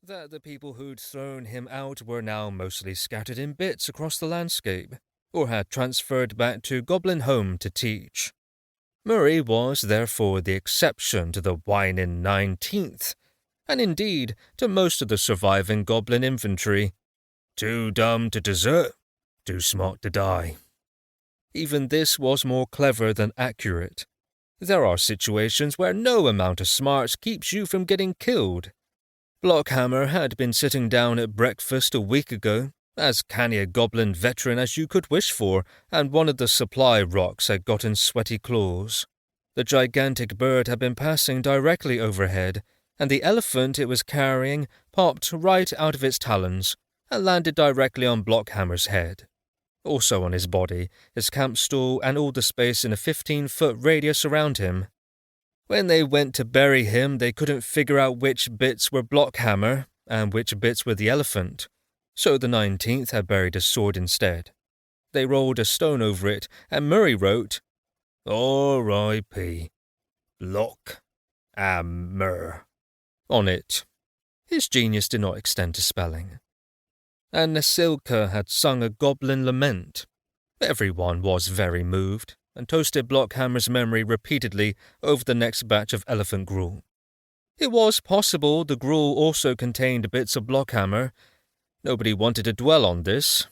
that the people who'd thrown him out were now mostly scattered in bits across the landscape, or had transferred back to Goblin Home to teach. Murray was therefore the exception to the whining 19th, and indeed to most of the surviving goblin infantry. Too dumb to desert, too smart to die. Even this was more clever than accurate. There are situations where no amount of smarts keeps you from getting killed. Blockhammer had been sitting down at breakfast a week ago, as canny a goblin veteran as you could wish for, and one of the supply rocks had gotten sweaty claws. The gigantic bird had been passing directly overhead, and the elephant it was carrying popped right out of its talons and landed directly on Blockhammer's head. Also on his body, his camp stool, and all the space in a 15-foot radius around him. When they went to bury him, they couldn't figure out which bits were Blockhammer and which bits were the elephant, so the 19th had buried his sword instead. They rolled a stone over it, and Murray wrote, R.I.P. Blockhammer on it. His genius did not extend to spelling. And Nasilka had sung a goblin lament. Everyone was very moved, and toasted Blockhammer's memory repeatedly over the next batch of elephant gruel. It was possible the gruel also contained bits of Blockhammer. Nobody wanted to dwell on this.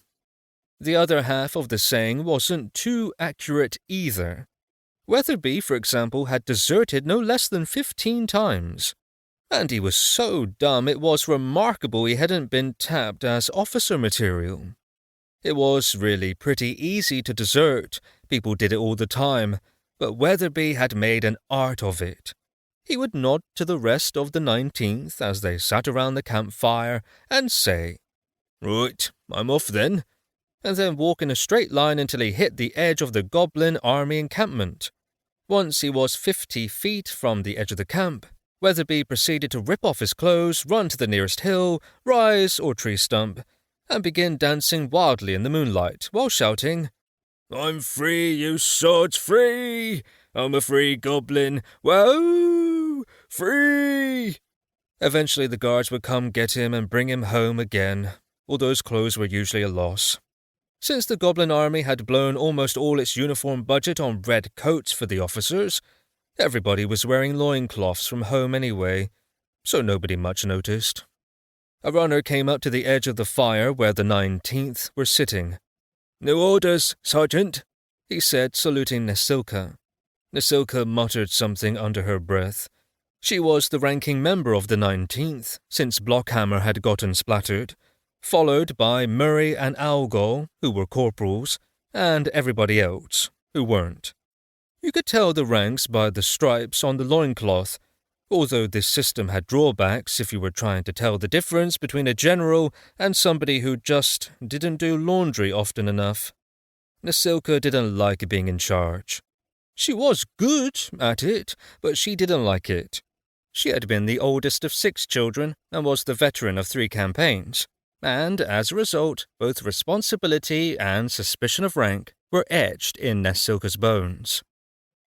The other half of the saying wasn't too accurate either. Weatherby, for example, had deserted no less than 15 times. And he was so dumb it was remarkable he hadn't been tapped as officer material. It was really pretty easy to desert, people did it all the time, but Weatherby had made an art of it. He would nod to the rest of the 19th as they sat around the campfire and say, Right, I'm off then, and then walk in a straight line until he hit the edge of the goblin army encampment. Once he was 50 feet from the edge of the camp, Weatherby proceeded to rip off his clothes, run to the nearest hill, rise or tree stump, and begin dancing wildly in the moonlight while shouting, I'm free, you sods, free! I'm a free goblin, whoa! Free! Eventually the guards would come get him and bring him home again, although his clothes were usually a loss. Since the goblin army had blown almost all its uniform budget on red coats for the officers, everybody was wearing loincloths from home anyway, so nobody much noticed. A runner came up to the edge of the fire where the 19th were sitting. New orders, Sergeant, he said, saluting Nasilka. Nasilka muttered something under her breath. She was the ranking member of the 19th, since Blockhammer had gotten splattered, followed by Murray and Algol, who were corporals, and everybody else, who weren't. You could tell the ranks by the stripes on the loincloth, although this system had drawbacks if you were trying to tell the difference between a general and somebody who just didn't do laundry often enough. Nasilka didn't like being in charge. She was good at it, but she didn't like it. She had been the oldest of 6 children and was the veteran of 3 campaigns, and as a result, both responsibility and suspicion of rank were etched in Nasilka's bones.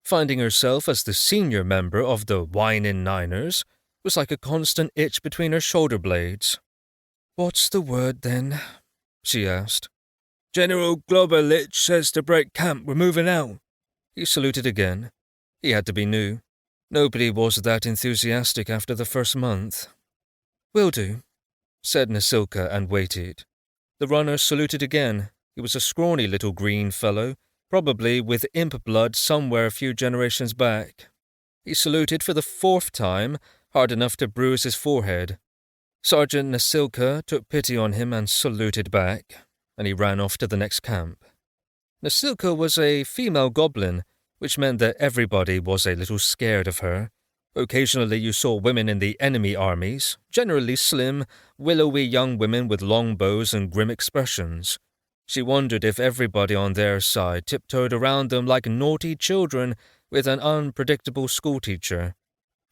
Finding herself as the senior member of the whining Niners was like a constant itch between her shoulder blades. What's the word, then? She asked. General Globerlich says to break camp, we're moving out. He saluted again. He had to be new. Nobody was that enthusiastic after the first month. Will do, said Nasilka and waited. The runner saluted again. He was a scrawny little green fellow, probably with imp blood somewhere a few generations back. He saluted for the 4th time, hard enough to bruise his forehead. Sergeant Nasilka took pity on him and saluted back, and he ran off to the next camp. Nasilka was a female goblin, which meant that everybody was a little scared of her. Occasionally you saw women in the enemy armies, generally slim, willowy young women with long bows and grim expressions. She wondered if everybody on their side tiptoed around them like naughty children with an unpredictable schoolteacher.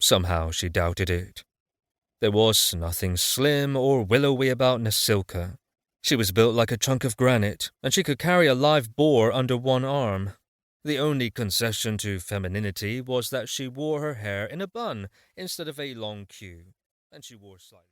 Somehow she doubted it. There was nothing slim or willowy about Nasilka. She was built like a chunk of granite, and she could carry a live boar under one arm. The only concession to femininity was that she wore her hair in a bun instead of a long queue, and she wore slightly